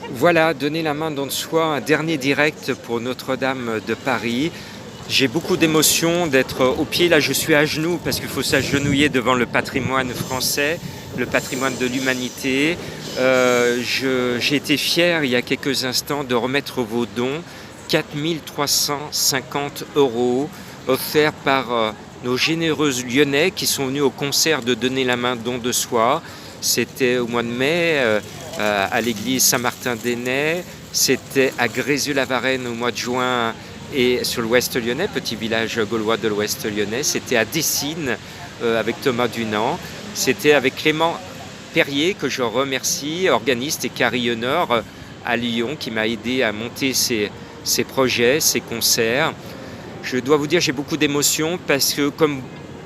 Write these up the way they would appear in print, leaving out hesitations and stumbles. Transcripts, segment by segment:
Voilà, donner la main don de soi, un dernier direct pour Notre-Dame de Paris. J'ai beaucoup d'émotion d'être au pied, là je suis à genoux parce qu'il faut s'agenouiller devant le patrimoine français, le patrimoine de l'humanité. J'ai été fier il y a quelques instants de remettre vos dons, 4 350 € offerts par nos généreux Lyonnais qui sont venus au concert de Donner la main don de soi. C'était au mois de mai à l'église Saint-Martin-d'Ainay, c'était à Grézieux-la-Varenne au mois de juin et sur l'ouest lyonnais, petit village gaulois de l'ouest lyonnais, c'était à Dessines avec Thomas Dunant, c'était avec Clément Perrier que je remercie, organiste et carillonneur à Lyon qui m'a aidé à monter ces projets, ces concerts. Je dois vous dire j'ai beaucoup d'émotions parce que comme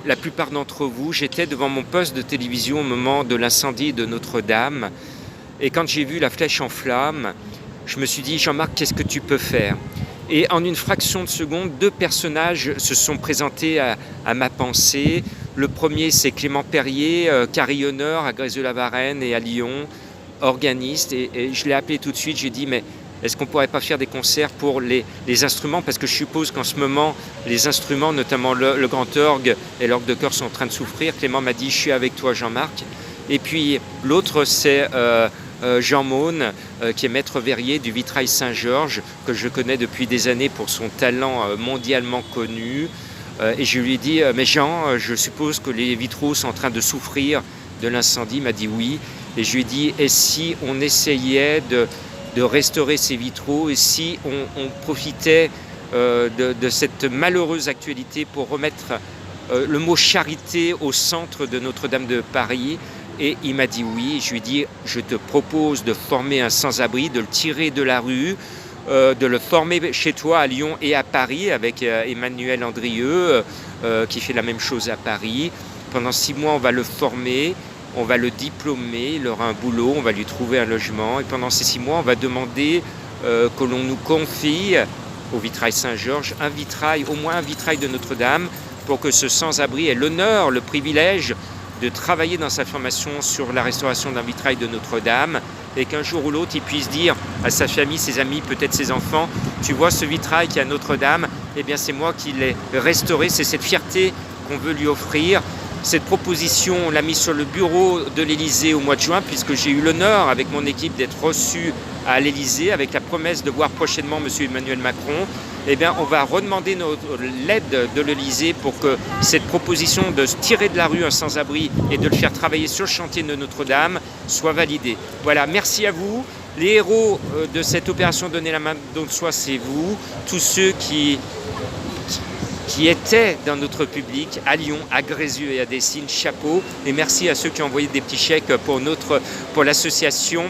la plupart d'entre vous, j'étais devant mon poste de télévision au moment de l'incendie de Notre-Dame. Et quand j'ai vu la flèche en flammes, je me suis dit, Jean-Marc, qu'est-ce que tu peux faire? Et en une fraction de seconde, deux personnages se sont présentés à ma pensée. Le premier, c'est Clément Perrier, carillonneur à Grézieux-la-Varenne et à Lyon, organiste. Et je l'ai appelé tout de suite, j'ai dit, mais est-ce qu'on ne pourrait pas faire des concerts pour les instruments? Parce que je suppose qu'en ce moment, les instruments, notamment le grand orgue et l'orgue de chœur, sont en train de souffrir. Clément m'a dit, je suis avec toi, Jean-Marc. Et puis l'autre, c'est Jean Maune, qui est maître verrier du vitrail Saint-Georges, que je connais depuis des années pour son talent mondialement connu. Et je lui ai dit, mais Jean, je suppose que les vitraux sont en train de souffrir de l'incendie. Il m'a dit oui. Et je lui ai dit, et si on essayait de restaurer ces vitraux, et si on profitait de cette malheureuse actualité pour remettre le mot charité au centre de Notre-Dame de Paris? Et il m'a dit oui. Je lui ai dit, je te propose de former un sans-abri, de le tirer de la rue, de le former chez toi à Lyon et à Paris avec Emmanuel Andrieux qui fait la même chose à Paris. Pendant 6 mois, on va le former, on va le diplômer, il aura un boulot, on va lui trouver un logement. Et pendant ces 6 mois, on va demander que l'on nous confie au vitrail Saint-Georges un vitrail, au moins un vitrail de Notre-Dame, pour que ce sans-abri ait l'honneur, le privilège de travailler dans sa formation sur la restauration d'un vitrail de Notre-Dame et qu'un jour ou l'autre, il puisse dire à sa famille, ses amis, peut-être ses enfants, tu vois ce vitrail qui est à Notre-Dame, eh bien c'est moi qui l'ai restauré, c'est cette fierté qu'on veut lui offrir. Cette proposition, on l'a mise sur le bureau de l'Élysée au mois de juin, puisque j'ai eu l'honneur avec mon équipe d'être reçu à l'Élysée avec la promesse de voir prochainement M. Emmanuel Macron. Eh bien, on va redemander l'aide de l'Élysée pour que cette proposition de se tirer de la rue un sans-abri et de le faire travailler sur le chantier de Notre-Dame soit validée. Voilà, merci à vous. Les héros de cette opération Donner la main don de soi, c'est vous, tous ceux qui étaient dans notre public à Lyon, à Grézieux et à Dessines, chapeau. Et merci à ceux qui ont envoyé des petits chèques pour l'association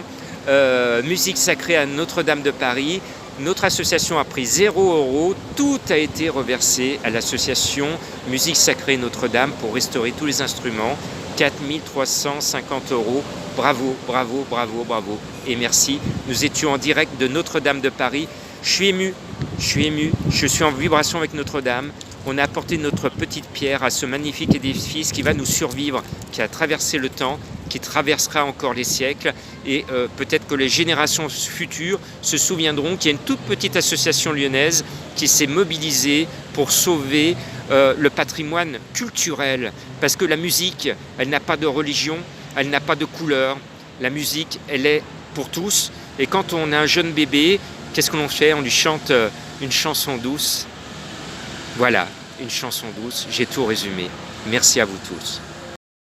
Musique Sacrée à Notre-Dame de Paris. Notre association a pris 0 €. Tout a été reversé à l'association Musique Sacrée Notre-Dame pour restaurer tous les instruments. 4 350 €. Bravo, bravo, bravo, bravo. Et merci. Nous étions en direct de Notre-Dame de Paris. Je suis ému, je suis en vibration avec Notre-Dame. On a apporté notre petite pierre à ce magnifique édifice qui va nous survivre, qui a traversé le temps, qui traversera encore les siècles. Et peut-être que les générations futures se souviendront qu'il y a une toute petite association lyonnaise qui s'est mobilisée pour sauver le patrimoine culturel. Parce que la musique, elle n'a pas de religion, elle n'a pas de couleur. La musique, elle est pour tous. Et quand on a un jeune bébé, qu'est-ce que l'on fait? On lui chante une chanson douce. Voilà, une chanson douce. J'ai tout résumé. Merci à vous tous.